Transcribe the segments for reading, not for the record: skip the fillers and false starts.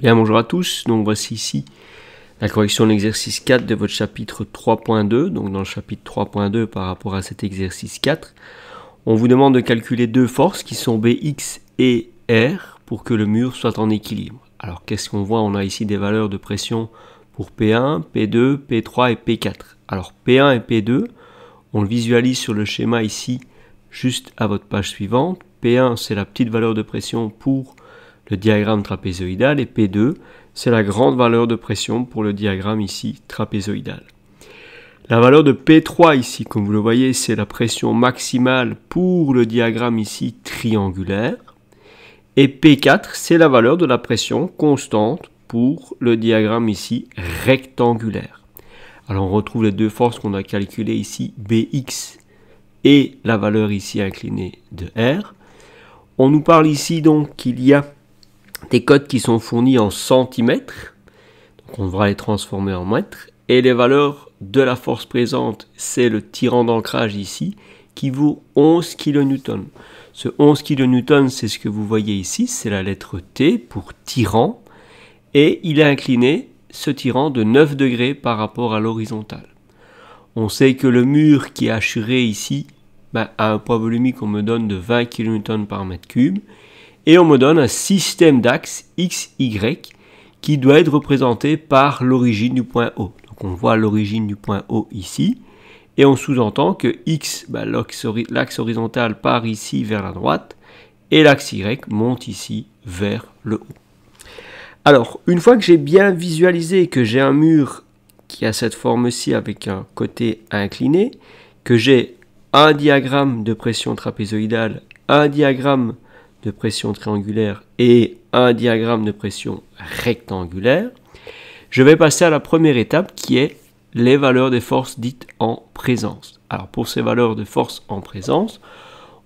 Bien, bonjour à tous. Donc voici ici la correction de l'exercice 4 de votre chapitre 3.2. Donc dans le chapitre 3.2 par rapport à cet exercice 4, on vous demande de calculer deux forces qui sont Bx et R pour que le mur soit en équilibre. Alors qu'est-ce qu'on voit? On a ici des valeurs de pression pour P1, P2, P3 et P4. Alors P1 et P2, on le visualise sur le schéma ici, juste à votre page suivante. P1, c'est la petite valeur de pression pour le diagramme trapézoïdal, et P2, c'est la grande valeur de pression pour le diagramme ici trapézoïdal. La valeur de P3 ici, comme vous le voyez, c'est la pression maximale pour le diagramme ici triangulaire. Et P4, c'est la valeur de la pression constante pour le diagramme ici rectangulaire. Alors on retrouve les deux forces qu'on a calculées ici, Bx et la valeur ici inclinée de R. On nous parle ici donc qu'il y a des codes qui sont fournis en centimètres, donc on devra les transformer en mètres, et les valeurs de la force présente, c'est le tirant d'ancrage ici, qui vaut 11 kN. Ce 11 kN, c'est ce que vous voyez ici, c'est la lettre T pour tirant, et il est incliné, ce tirant, de 9 degrés par rapport à l'horizontale. On sait que le mur qui est assuré ici a un poids volumique qu'on me donne de 20 kN par mètre cube, et on me donne un système d'axes XY qui doit être représenté par l'origine du point O. Donc on voit l'origine du point O ici, et on sous-entend que X, l'axe horizontal part ici vers la droite, et l'axe Y monte ici vers le haut. Alors, une fois que j'ai bien visualisé que j'ai un mur qui a cette forme-ci avec un côté incliné, que j'ai un diagramme de pression trapézoïdale, un diagramme de pression triangulaire et un diagramme de pression rectangulaire, je vais passer à la première étape qui est les valeurs des forces dites en présence. Alors pour ces valeurs de force en présence,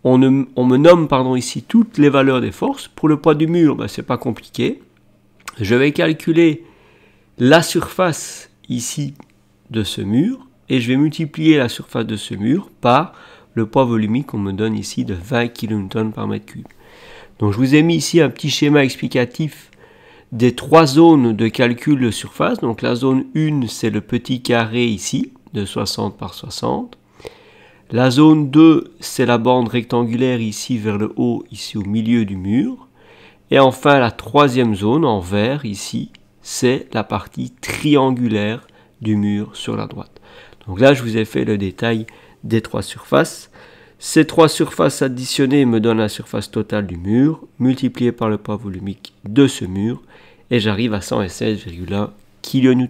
on me nomme ici toutes les valeurs des forces. Pour le poids du mur, c'est pas compliqué. Je vais calculer la surface ici de ce mur et je vais multiplier la surface de ce mur par le poids volumique qu'on me donne ici de 20 kN par mètre cube. Donc je vous ai mis ici un petit schéma explicatif des trois zones de calcul de surface. Donc la zone 1, c'est le petit carré ici, de 60 par 60. La zone 2, c'est la bande rectangulaire ici vers le haut, ici au milieu du mur. Et enfin la troisième zone, en vert ici, c'est la partie triangulaire du mur sur la droite. Donc là, je vous ai fait le détail des trois surfaces. Ces trois surfaces additionnées me donnent la surface totale du mur, multipliée par le poids volumique de ce mur, et j'arrive à 116,1 kN.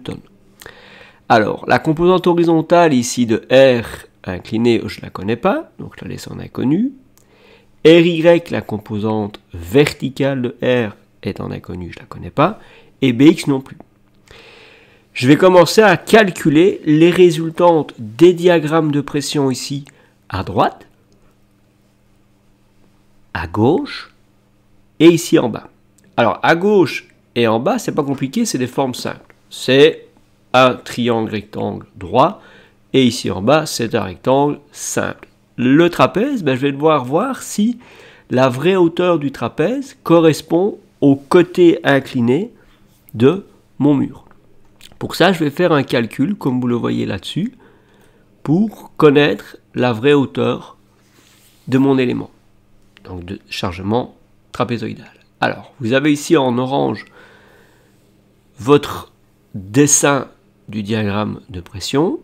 Alors, la composante horizontale ici de R inclinée, je ne la connais pas, donc je la laisse en inconnu. RY, la composante verticale de R, est en inconnu, je ne la connais pas, et BX non plus. Je vais commencer à calculer les résultantes des diagrammes de pression ici à droite, à gauche et ici en bas. Alors à gauche et en bas, c'est pas compliqué, c'est des formes simples. C'est un triangle rectangle droit et ici en bas, c'est un rectangle simple. Le trapèze, je vais devoir voir si la vraie hauteur du trapèze correspond au côté incliné de mon mur. Pour ça, je vais faire un calcul, comme vous le voyez là-dessus, pour connaître la vraie hauteur de mon élément, donc de chargement trapézoïdal. Alors, vous avez ici en orange votre dessin du diagramme de pression.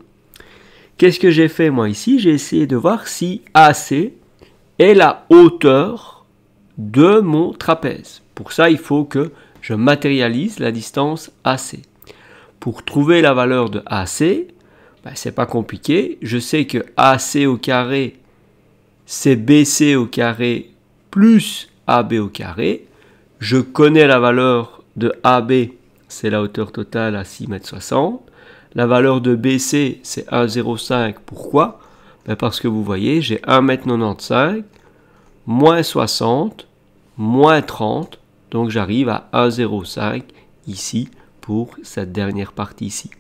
Qu'est-ce que j'ai fait moi ici? J'ai essayé de voir si AC est la hauteur de mon trapèze. Pour ça, il faut que je matérialise la distance AC. Pour trouver la valeur de AC, c'est pas compliqué. Je sais que AC au carré, c'est BC au carré plus AB au carré. Je connais la valeur de AB, c'est la hauteur totale à 6,60 m. La valeur de BC, c'est 1,05 m. Pourquoi? Parce que vous voyez, j'ai 1,95 m, moins 60, moins 30, donc j'arrive à 1,05 m ici pour cette dernière partie ici.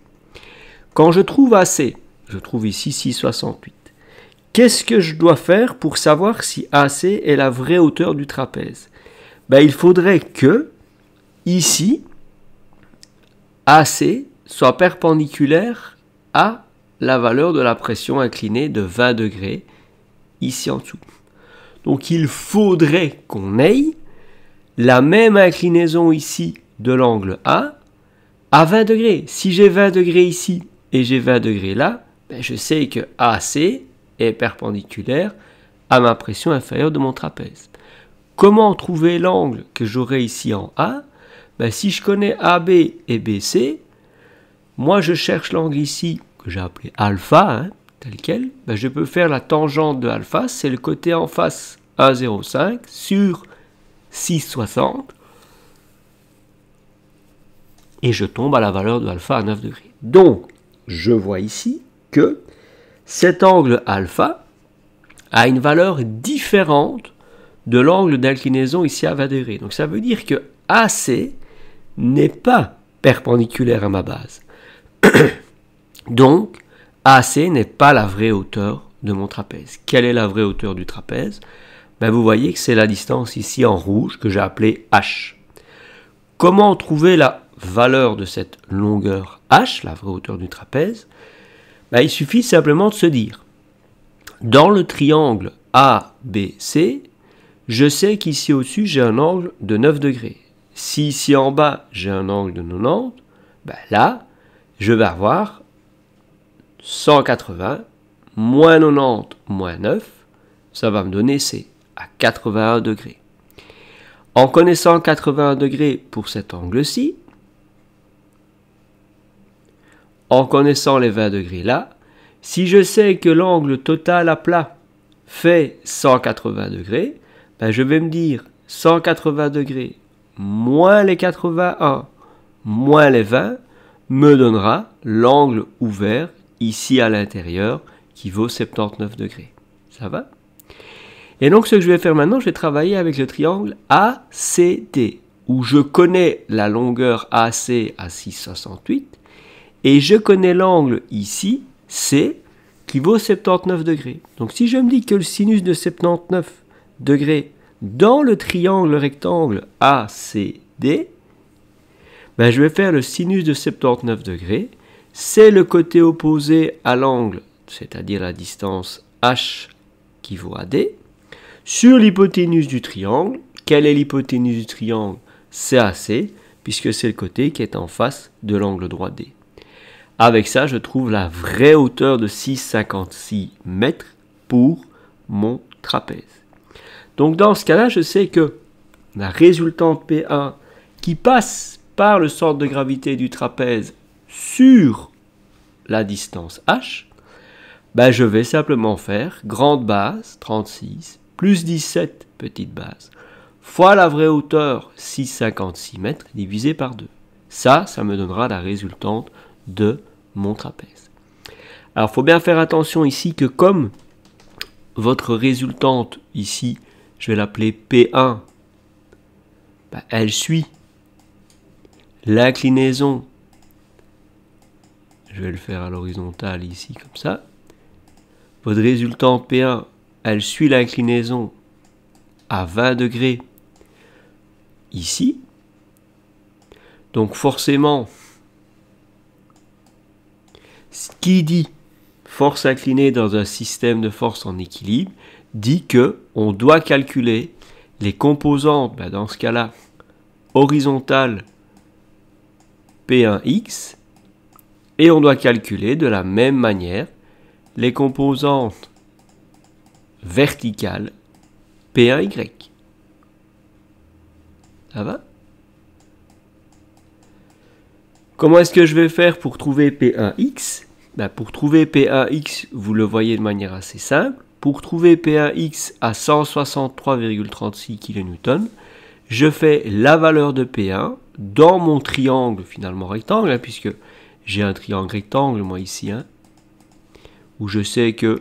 Quand je trouve AC, je trouve ici 6,68. Qu'est-ce que je dois faire pour savoir si AC est la vraie hauteur du trapèze? Il faudrait que, ici, AC soit perpendiculaire à la valeur de la pression inclinée de 20 degrés ici en dessous. Donc il faudrait qu'on ait la même inclinaison ici de l'angle A à 20 degrés. Si j'ai 20 degrés ici et j'ai 20 degrés là, ben je sais que AC est perpendiculaire à ma pression inférieure de mon trapèze. Comment trouver l'angle que j'aurai ici en A? Ben si je connais AB et BC, moi je cherche l'angle ici que j'ai appelé alpha, tel quel, ben je peux faire la tangente de alpha, c'est le côté en face 1,05 sur 6,60 et je tombe à la valeur de alpha à 9 degrés. Donc, je vois ici que cet angle alpha a une valeur différente de l'angle d'inclinaison ici à 20 degrés. Donc, ça veut dire que AC n'est pas perpendiculaire à ma base. Donc, AC n'est pas la vraie hauteur de mon trapèze. Quelle est la vraie hauteur du trapèze? Ben, vous voyez que c'est la distance ici en rouge que j'ai appelée H. Comment trouver la valeur de cette longueur H, la vraie hauteur du trapèze? Ben, il suffit simplement de se dire, dans le triangle ABC, je sais qu'ici au-dessus j'ai un angle de 9 degrés. Si ici en bas j'ai un angle de 90, ben là, je vais avoir 180 moins 90 moins 9, ça va me donner C à 81 degrés. En connaissant 81 degrés pour cet angle-ci, en connaissant les 20 degrés là, si je sais que l'angle total à plat fait 180 degrés, ben je vais me dire 180 degrés moins les 81 moins les 20 me donnera l'angle ouvert ici à l'intérieur qui vaut 79 degrés. Ça va? Et donc ce que je vais faire maintenant, je vais travailler avec le triangle ACD, où je connais la longueur AC à 6,68 et je connais l'angle ici, C, qui vaut 79 degrés. Donc si je me dis que le sinus de 79 degrés dans le triangle rectangle ACD, ben je vais faire le sinus de 79 degrés, c'est le côté opposé à l'angle, c'est-à-dire la distance H qui vaut AD, sur l'hypoténuse du triangle. Quelle est l'hypoténuse du triangle? C'est AC, puisque c'est le côté qui est en face de l'angle droit D. Avec ça, je trouve la vraie hauteur de 6,56 mètres pour mon trapèze. Donc dans ce cas-là, je sais que la résultante P1 qui passe par le centre de gravité du trapèze sur la distance H, ben je vais simplement faire grande base, 36, plus 17, petite base, fois la vraie hauteur, 6,56 mètres, divisé par 2. Ça me donnera la résultante de mon trapèze. Alors, il faut bien faire attention ici que comme votre résultante ici, je vais l'appeler P1, ben, elle suit l'inclinaison, je vais le faire à l'horizontale ici comme ça, votre résultante P1, elle suit l'inclinaison à 20 degrés ici, donc forcément, ce qui dit force inclinée dans un système de force en équilibre, dit que on doit calculer les composantes, ben dans ce cas-là, horizontales P1x, et on doit calculer de la même manière les composantes verticales P1y. Ça va? Comment est-ce que je vais faire pour trouver P1x? Ben pour trouver P1x, vous le voyez de manière assez simple. Pour trouver P1x à 163,36 kN, je fais la valeur de P1 dans mon triangle finalement rectangle, puisque j'ai un triangle rectangle moi ici, où je sais que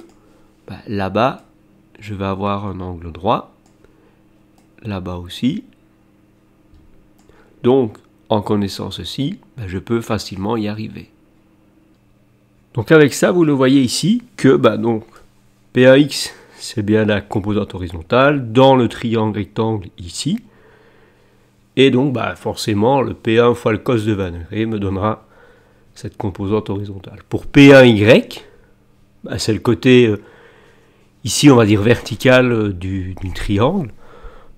là-bas, je vais avoir un angle droit, là-bas aussi. Donc, en connaissant ceci, je peux facilement y arriver. Donc avec ça, vous le voyez ici, que donc P1x, c'est bien la composante horizontale dans le triangle rectangle ici. Et donc, bah, forcément, le P1 fois le cos de 20 degrés me donnera cette composante horizontale. Pour P1Y, bah, c'est le côté, ici on va dire vertical du triangle.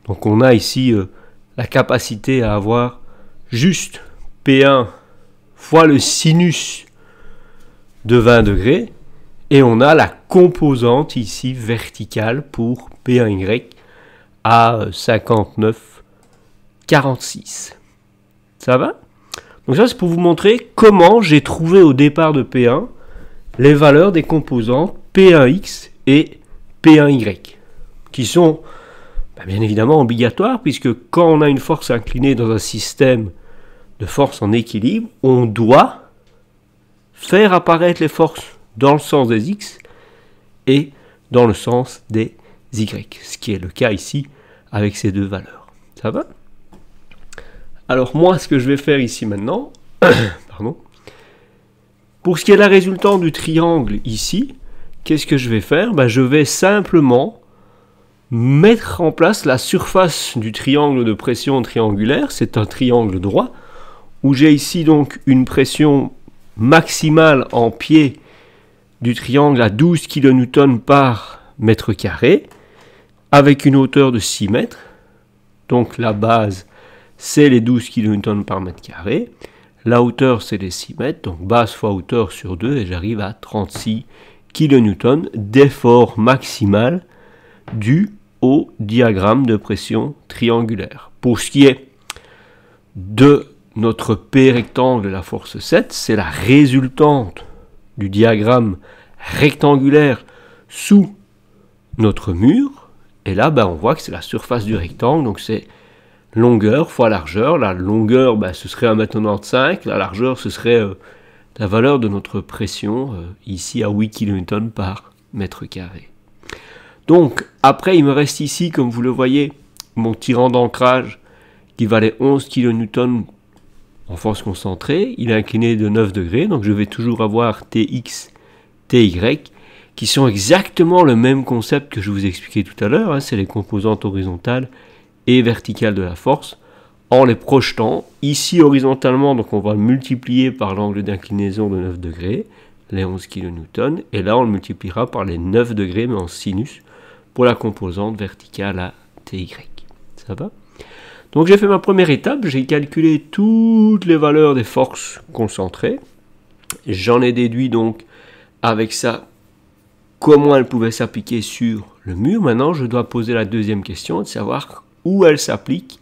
Donc on a ici la capacité à avoir juste P1 fois le sinus de 20 degrés. Et on a la composante ici verticale pour P1Y à 59,46. Ça va? Donc ça c'est pour vous montrer comment j'ai trouvé au départ de P1 les valeurs des composantes P1X et P1Y, qui sont bien évidemment obligatoires, puisque quand on a une force inclinée dans un système de force en équilibre, on doit faire apparaître les forces dans le sens des X et dans le sens des Y, ce qui est le cas ici avec ces deux valeurs. Ça va? Alors moi, ce que je vais faire ici maintenant, pardon, pour ce qui est de la résultante du triangle ici, qu'est-ce que je vais faire? Je vais simplement mettre en place la surface du triangle de pression triangulaire. C'est un triangle droit, où j'ai ici donc une pression maximale en pied du triangle à 12 kN par mètre carré, avec une hauteur de 6 mètres. Donc la base, c'est les 12 kN par mètre carré. La hauteur, c'est les 6 mètres. Donc base fois hauteur sur 2, et j'arrive à 36 kN d'effort maximal dû au diagramme de pression triangulaire. Pour ce qui est de notre P rectangle de la force 7, c'est la résultante du diagramme rectangulaire sous notre mur. Et là, on voit que c'est la surface du rectangle, donc c'est longueur fois largeur. La longueur, ce serait 1,95 m, la largeur, ce serait la valeur de notre pression, ici à 8 kN par mètre carré. Donc, après, il me reste ici, comme vous le voyez, mon tirant d'ancrage qui valait 11 kN en force concentrée. Il est incliné de 9 degrés, donc je vais toujours avoir Tx, Ty, qui sont exactement le même concept que je vous expliquais tout à l'heure. C'est les composantes horizontales et verticales de la force, en les projetant ici horizontalement, donc on va le multiplier par l'angle d'inclinaison de 9 degrés, les 11 kN, et là on le multipliera par les 9 degrés, mais en sinus, pour la composante verticale à Ty. Ça va? Donc j'ai fait ma première étape, j'ai calculé toutes les valeurs des forces concentrées. J'en ai déduit donc avec ça comment elles pouvaient s'appliquer sur le mur. Maintenant je dois poser la deuxième question, de savoir où elles s'appliquent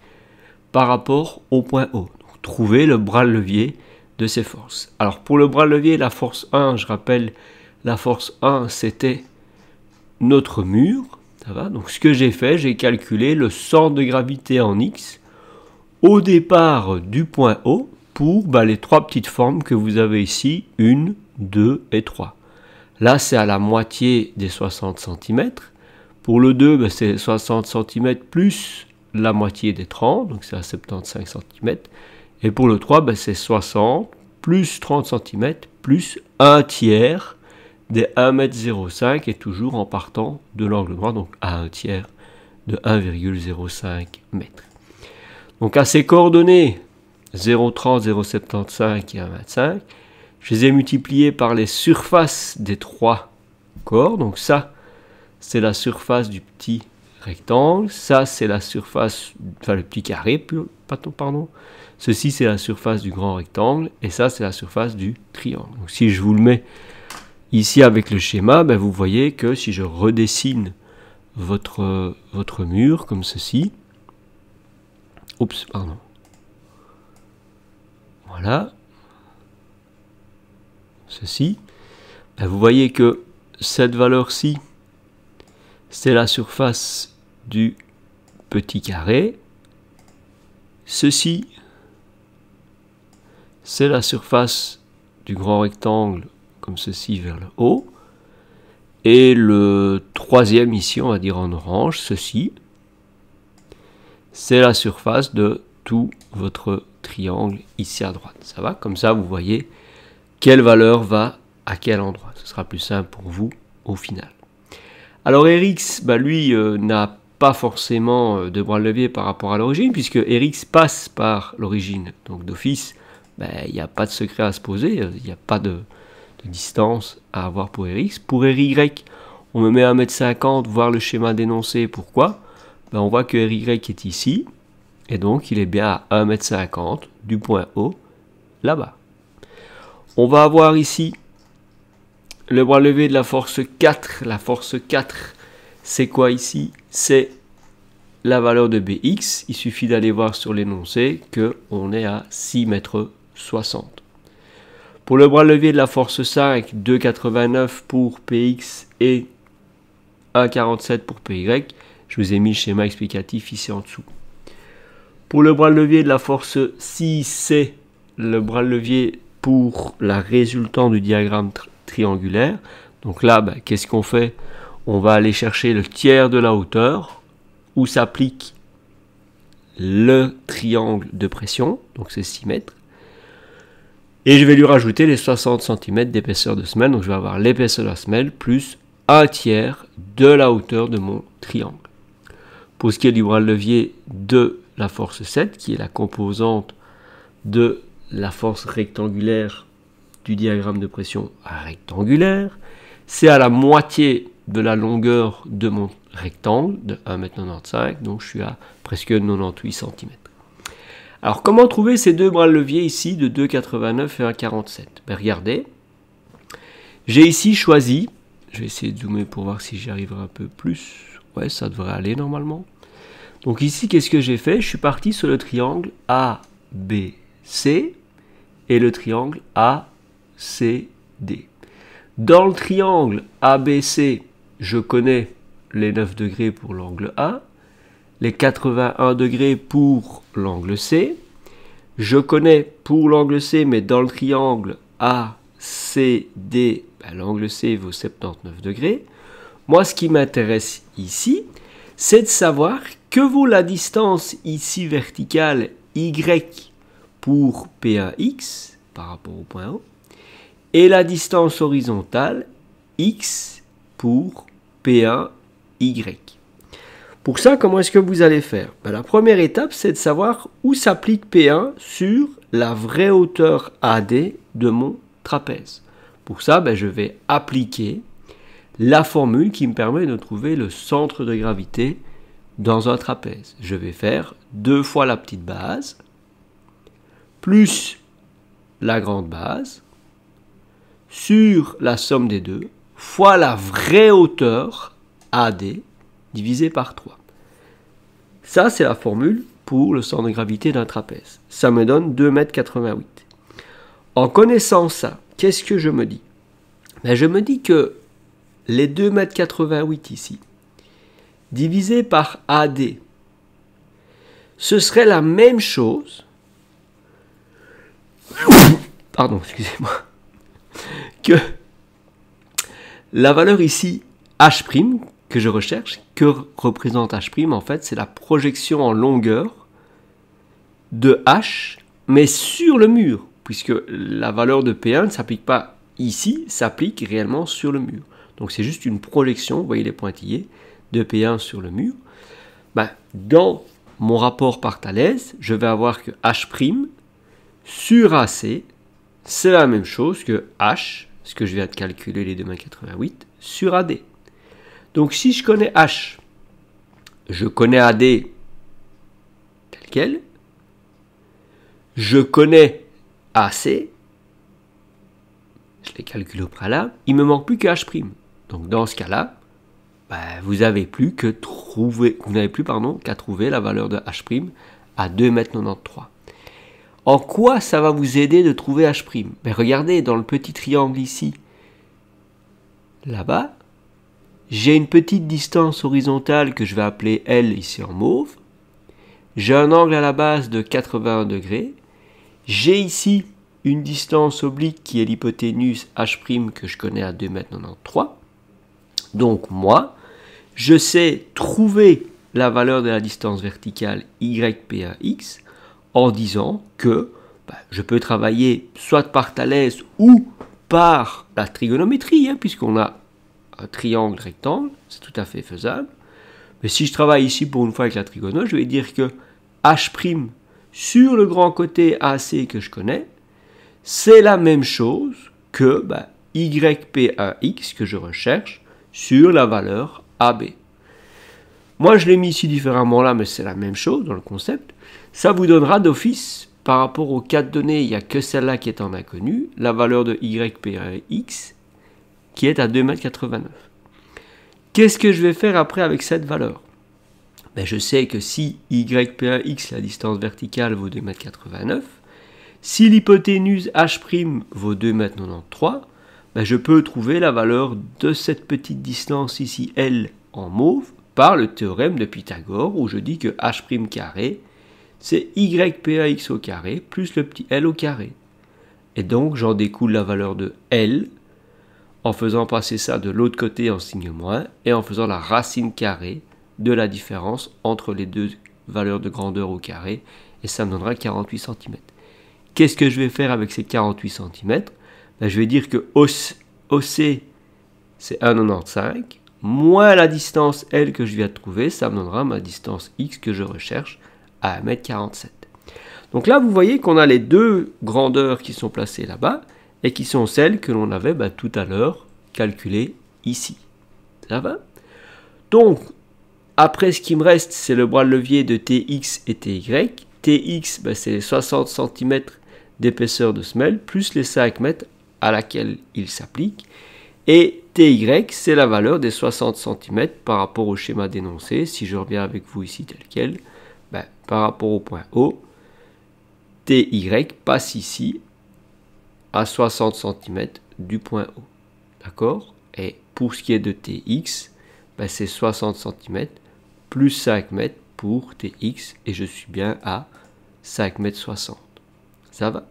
par rapport au point O. Donc, trouver le bras de levier de ces forces. Alors pour le bras de levier, la force 1, je rappelle, la force 1 c'était notre mur. Ça va? Donc ce que j'ai fait, j'ai calculé le centre de gravité en X au départ du point O pour les trois petites formes que vous avez ici, 1, 2 et 3. Là c'est à la moitié des 60 cm. Pour le 2, c'est 60 cm plus la moitié des 30, donc c'est à 75 cm. Et pour le 3, c'est 60 plus 30 cm plus 1 tiers des 1,05 m et toujours en partant de l'angle droit, donc à 1 tiers de 1,05 m. Donc à ces coordonnées 0,30, 0,75 et 1,25, je les ai multipliées par les surfaces des trois corps. Donc ça, c'est la surface du petit rectangle, ça c'est la surface, le petit carré, pardon. Ceci c'est la surface du grand rectangle, et ça c'est la surface du triangle. Donc si je vous le mets ici avec le schéma, vous voyez que si je redessine votre mur comme ceci, voilà, ceci, vous voyez que cette valeur-ci, c'est la surface du petit carré. Ceci, c'est la surface du grand rectangle, comme ceci vers le haut. Et le troisième ici, on va dire en orange, ceci, c'est la surface de tout votre triangle ici à droite. Ça va? Comme ça, vous voyez quelle valeur va à quel endroit. Ce sera plus simple pour vous au final. Alors Rx, lui, n'a pas forcément de bras de levier par rapport à l'origine, puisque Rx passe par l'origine. Donc d'office, il n'y a pas de secret à se poser, il n'y a pas de distance à avoir pour Rx. Pour Ry, on me met à 1,50 m, voir le schéma d'énoncé. Pourquoi? On voit que Ry est ici, et donc il est bien à 1,50 m du point O, là-bas. On va avoir ici le bras levé de la force 4. La force 4, c'est quoi ici? C'est la valeur de Bx. Il suffit d'aller voir sur l'énoncé qu'on est à 6,60 m. Pour le bras levé de la force 5, 2,89 pour Px et 1,47 pour Py. Je vous ai mis le schéma explicatif ici en dessous. Pour le bras levé de la force 6, c'est le bras levier pour la résultante du diagramme triangulaire. Donc là, qu'est-ce qu'on fait? On va aller chercher le tiers de la hauteur où s'applique le triangle de pression, donc c'est 6 mètres. Et je vais lui rajouter les 60 cm d'épaisseur de semelle. Donc je vais avoir l'épaisseur de la semelle plus un tiers de la hauteur de mon triangle. Pour ce qui est du bras de levier de la force 7, qui est la composante de la force rectangulaire du diagramme de pression rectangulaire, c'est à la moitié de la longueur de mon rectangle de 1,95 m, donc je suis à presque 98 cm. Alors comment trouver ces deux bras de levier ici de 2,89 et 1,47? Regardez, j'ai ici choisi, je vais essayer de zoomer pour voir si j'y arriverai un peu plus, ouais ça devrait aller normalement. Donc ici qu'est-ce que j'ai fait? Je suis parti sur le triangle ABC et le triangle ACD. Dans le triangle ABC, je connais les 9 degrés pour l'angle A, les 81 degrés pour l'angle C. Je connais pour l'angle C, mais dans le triangle ACD, l'angle C vaut 79 degrés. Moi, ce qui m'intéresse ici, c'est de savoir que vaut la distance ici verticale Y pour P1X par rapport au point O, et la distance horizontale X pour P1Y. Pour ça, comment est-ce que vous allez faire? La première étape, c'est de savoir où s'applique P1 sur la vraie hauteur AD de mon trapèze. Pour ça, je vais appliquer la formule qui me permet de trouver le centre de gravité dans un trapèze. Je vais faire 2 fois la petite base, plus la grande base, sur la somme des deux, fois la vraie hauteur AD, divisé par 3. Ça, c'est la formule pour le centre de gravité d'un trapèze. Ça me donne 2,88 m. En connaissant ça, qu'est-ce que je me dis? Je me dis que les 2,88 m ici, divisé par AD, ce serait la même chose, pardon, excusez-moi, que la valeur ici, H', que je recherche, que représente H', en fait, c'est la projection en longueur de H, mais sur le mur, puisque la valeur de P1 ne s'applique pas ici, s'applique réellement sur le mur. Donc c'est juste une projection, vous voyez les pointillés, de P1 sur le mur. Dans mon rapport par Thalès, je vais avoir que H' sur AC, c'est la même chose que H, ce que je viens de calculer les 2,88 m, sur AD. Donc si je connais H, je connais AD tel quel, je connais AC, je les calcule au préalable, il ne me manque plus que H'. Donc dans ce cas-là, vous n'avez plus qu'à trouver la valeur de H' à 2,93 m. En quoi ça va vous aider de trouver H'? Regardez dans le petit triangle ici, là-bas, j'ai une petite distance horizontale que je vais appeler L ici en mauve. J'ai un angle à la base de 81 degrés. J'ai ici une distance oblique qui est l'hypoténuse H' que je connais à 2,93 m. Donc moi, je sais trouver la valeur de la distance verticale YP1X en disant que je peux travailler soit par Thalès ou par la trigonométrie, puisqu'on a un triangle rectangle, c'est tout à fait faisable, Mais si je travaille ici pour une fois avec la trigonose, je vais dire que H' sur le grand côté AC que je connais, c'est la même chose que YPAX que je recherche sur la valeur AB. Moi, je l'ai mis ici différemment là, mais c'est la même chose dans le concept. Ça vous donnera d'office, par rapport aux 4 données, il n'y a que celle-là qui est en inconnu, la valeur de YPAX qui est à 2,89 m. Qu'est-ce que je vais faire après avec cette valeur? Je sais que si YPAX, la distance verticale, vaut 2,89 m, si l'hypoténuse H' vaut 2,93 m, je peux trouver la valeur de cette petite distance ici, L, en mauve, par le théorème de Pythagore, où je dis que H' carré, c'est YPAX au carré, plus le petit L au carré. Et donc, j'en découle la valeur de L, en faisant passer ça de l'autre côté en signe moins, et en faisant la racine carrée de la différence entre les deux valeurs de grandeur au carré, et ça me donnera 48 cm. Qu'est-ce que je vais faire avec ces 48 cm? Je vais dire que OC, c'est 1,95, moins la distance L que je viens de trouver, ça me donnera ma distance X que je recherche à 1,47 m. Donc là, vous voyez qu'on a les deux grandeurs qui sont placées là-bas, et qui sont celles que l'on avait tout à l'heure calculées ici. Ça va? Donc, après, ce qui me reste, c'est le bras de levier de TX et TY. TX, c'est les 60 cm d'épaisseur de semelle, plus les 5 mètres à laquelle il s'applique. Et TY, c'est la valeur des 60 cm par rapport au schéma dénoncé. Si je reviens avec vous ici tel quel, par rapport au point O, TY passe ici à 60 cm du point O. D'accord? Et pour ce qui est de TX, c'est 60 cm plus 5 mètres pour TX, et je suis bien à 5,60 m. Ça va?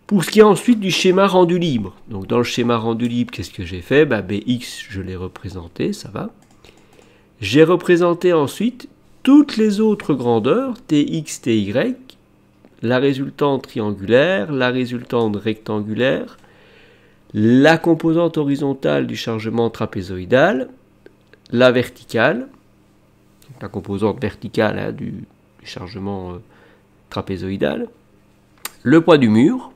Pour ce qui est ensuite du schéma rendu libre, donc dans le schéma rendu libre, qu'est-ce que j'ai fait? BX, je l'ai représenté, ça va. J'ai représenté ensuite toutes les autres grandeurs, TX, TY, la résultante triangulaire, la résultante rectangulaire, la composante horizontale du chargement trapézoïdal, la verticale, la composante verticale du chargement trapézoïdal, le poids du mur,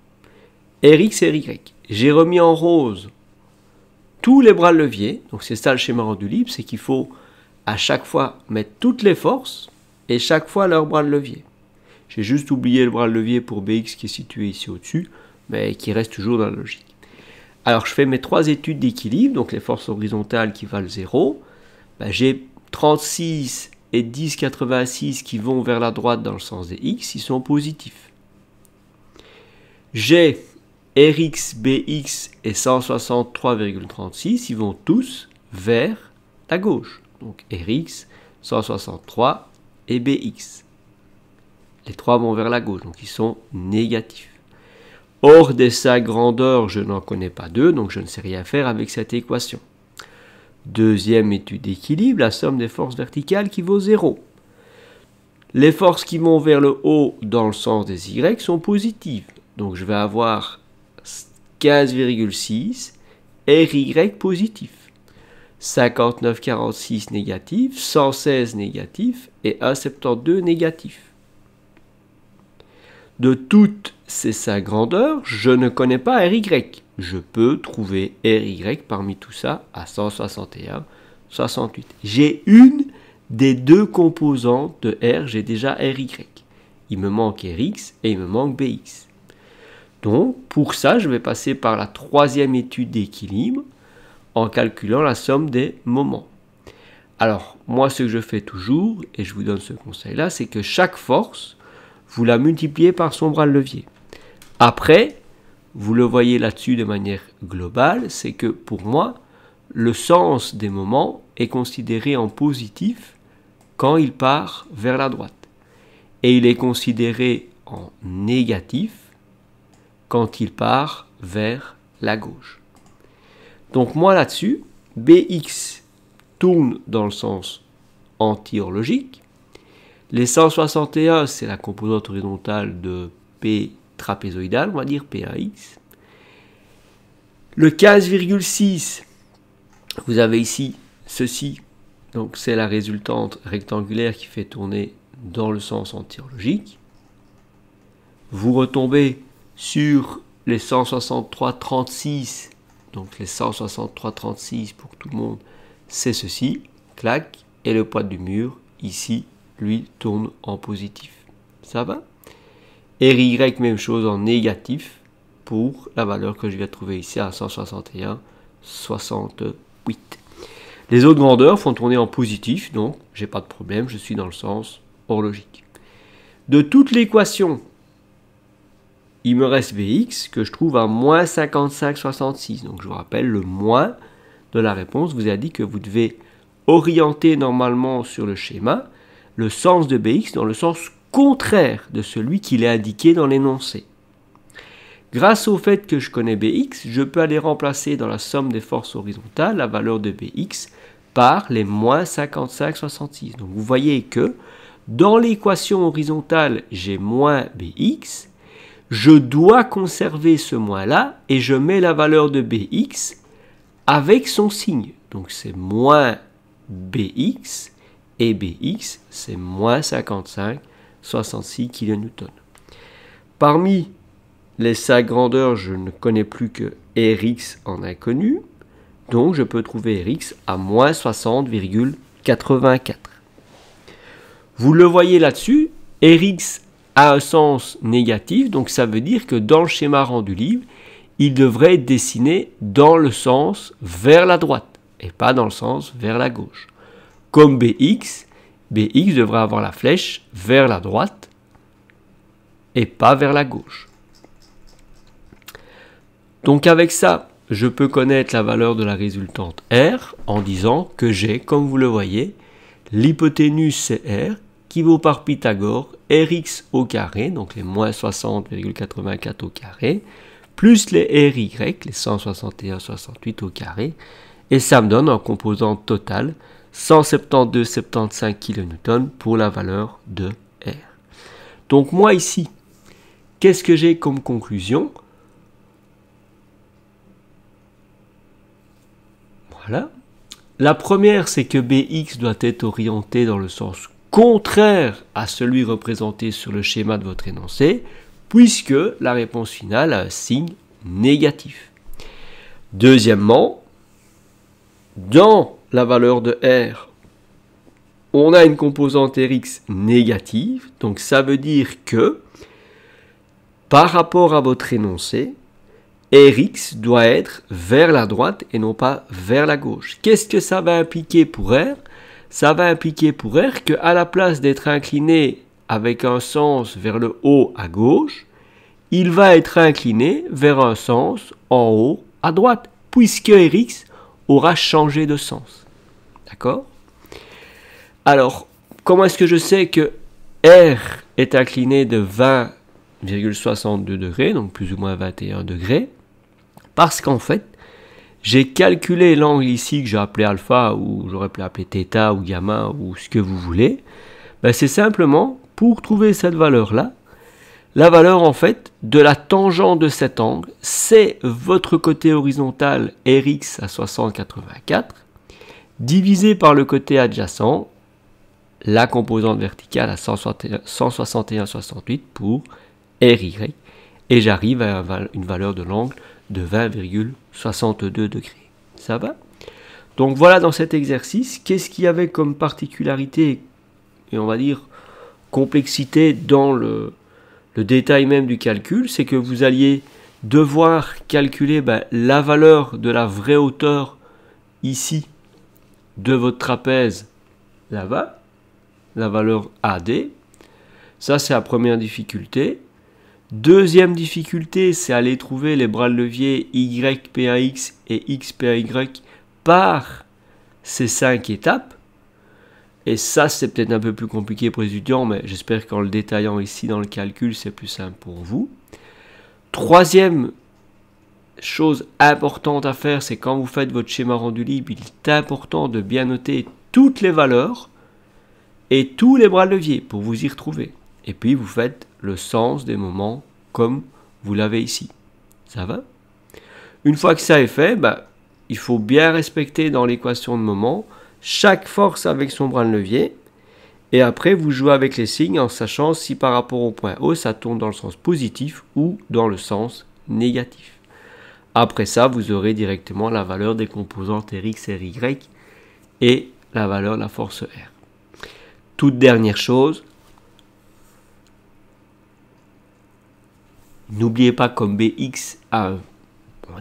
Rx et Ry. J'ai remis en rose tous les bras de levier, donc c'est ça le schéma rendu libre, c'est qu'il faut à chaque fois mettre toutes les forces et chaque fois leur bras de levier. J'ai juste oublié le bras de levier pour Bx qui est situé ici au-dessus, mais qui reste toujours dans la logique. Alors je fais mes 3 études d'équilibre, donc les forces horizontales qui valent 0. J'ai 36 et 10,86 qui vont vers la droite dans le sens des x, ils sont positifs. J'ai Rx, Bx et 163,36, ils vont tous vers la gauche. Donc Rx, 163 et Bx. Les 3 vont vers la gauche, donc ils sont négatifs. Hors des 5 grandeurs, je n'en connais pas 2, donc je ne sais rien faire avec cette équation. Deuxième étude d'équilibre, la somme des forces verticales qui vaut 0. Les forces qui vont vers le haut dans le sens des Y sont positives. Donc je vais avoir 15,6 RY positif. 59,46 négatif, 116 négatif et 1,72 négatif. De toutes ces 5 grandeurs, je ne connais pas RY. Je peux trouver RY parmi tout ça à 161,68. J'ai une des 2 composantes de R, j'ai déjà RY. Il me manque Rx et il me manque Bx. Donc, pour ça, je vais passer par la 3e étude d'équilibre en calculant la somme des moments. Alors, moi, ce que je fais toujours, et je vous donne ce conseil-là, c'est que chaque force, vous la multipliez par son bras de levier. Après, vous le voyez là-dessus de manière globale, c'est que pour moi, le sens des moments est considéré en positif quand il part vers la droite. Et il est considéré en négatif quand il part vers la gauche. Donc moi là-dessus, Bx tourne dans le sens anti-horlogique. Les 161, c'est la composante horizontale de P trapézoïdal, on va dire PAX. Le 15,6, vous avez ici ceci, donc c'est la résultante rectangulaire qui fait tourner dans le sens antilogique. Vous retombez sur les 163,36, donc les 163,36 pour tout le monde, c'est ceci, clac, et le poids du mur, ici, lui, tourne en positif. Ça va? RY, même chose en négatif, pour la valeur que je viens de trouver ici à 161,68. Les autres grandeurs font tourner en positif, donc j'ai pas de problème, je suis dans le sens horlogique. De toute l'équation, il me reste Vx que je trouve à moins 55,66. Donc je vous rappelle, le moins de la réponse vous a dit que vous devez orienter normalement sur le schéma le sens de Bx dans le sens contraire de celui qu'il est indiqué dans l'énoncé. Grâce au fait que je connais Bx, je peux aller remplacer dans la somme des forces horizontales la valeur de Bx par les moins 55,66. Donc vous voyez que dans l'équation horizontale, j'ai moins Bx. Je dois conserver ce moins-là et je mets la valeur de Bx avec son signe. Donc c'est moins Bx et Bx, c'est moins 55,66 kN. Parmi les 5 grandeurs, je ne connais plus que Rx en inconnu. Donc je peux trouver Rx à moins 60,84. Vous le voyez là-dessus, Rx a un sens négatif, donc ça veut dire que dans le schéma rendu libre, il devrait être dessiné dans le sens vers la droite et pas dans le sens vers la gauche. Comme Bx devrait avoir la flèche vers la droite et pas vers la gauche. Donc avec ça, je peux connaître la valeur de la résultante R en disant que j'ai, comme vous le voyez, l'hypoténuse c'est R qui vaut par Pythagore Rx au carré, donc les moins 60,84 au carré, plus les Ry, les 161,68 au carré, et ça me donne en composante totale 172,75 kN pour la valeur de R. Donc moi ici, qu'est-ce que j'ai comme conclusion? Voilà. La première, c'est que Bx doit être orienté dans le sens contraire à celui représenté sur le schéma de votre énoncé, puisque la réponse finale a un signe négatif. Deuxièmement, dans la valeur de R, on a une composante Rx négative, donc ça veut dire que par rapport à votre énoncé, Rx doit être vers la droite et non pas vers la gauche. Qu'est-ce que ça va impliquer pour R? Ça va impliquer pour R qu'à la place d'être incliné avec un sens vers le haut à gauche, il va être incliné vers un sens en haut à droite, puisque Rx aura changé de sens. D'accord? Alors, comment est-ce que je sais que R est incliné de 20,62 degrés, donc plus ou moins 21 degrés? Parce qu'en fait, j'ai calculé l'angle ici que j'ai appelé alpha, ou j'aurais pu l'appeler θ ou gamma, ou ce que vous voulez. Ben, c'est simplement, pour trouver cette valeur-là, la valeur en fait de la tangente de cet angle, c'est votre côté horizontal Rx à 60,84, divisé par le côté adjacent, la composante verticale à 161,68 pour Ry, et j'arrive à une valeur de l'angle de 20,62 degrés. Ça va? Donc voilà dans cet exercice, qu'est-ce qu'il y avait comme particularité et on va dire complexité dans le détail même du calcul, c'est que vous alliez devoir calculer la valeur de la vraie hauteur ici de votre trapèze là-bas, la valeur AD. Ça c'est la première difficulté. Deuxième difficulté, c'est aller trouver les bras de levier YP1X et XP1Y par ces 5 étapes. Et ça, c'est peut-être un peu plus compliqué pour les étudiants, mais j'espère qu'en le détaillant ici dans le calcul, c'est plus simple pour vous. Troisième chose importante à faire, c'est quand vous faites votre schéma rendu libre, il est important de bien noter toutes les valeurs et tous les bras de levier pour vous y retrouver. Et puis, vous faites le sens des moments comme vous l'avez ici. Ça va? Une fois que ça est fait, il faut bien respecter dans l'équation de moment chaque force avec son bras de levier. Et après, vous jouez avec les signes en sachant si par rapport au point O, ça tourne dans le sens positif ou dans le sens négatif. Après ça, vous aurez directement la valeur des composantes Rx et Y et la valeur de la force R. Toute dernière chose, n'oubliez pas comme Bx a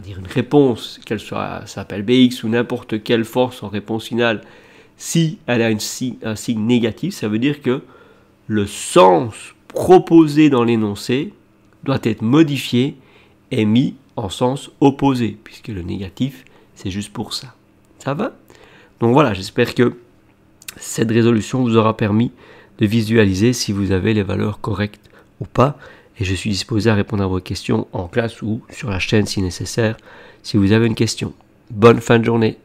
une réponse, qu'elle s'appelle Bx ou n'importe quelle force en réponse finale, si elle a un signe négatif, ça veut dire que le sens proposé dans l'énoncé doit être modifié et mis en sens opposé, puisque le négatif, c'est juste pour ça. Ça va? Donc voilà, j'espère que cette résolution vous aura permis de visualiser si vous avez les valeurs correctes ou pas. Et je suis disposé à répondre à vos questions en classe ou sur la chaîne si nécessaire, si vous avez une question. Bonne fin de journée.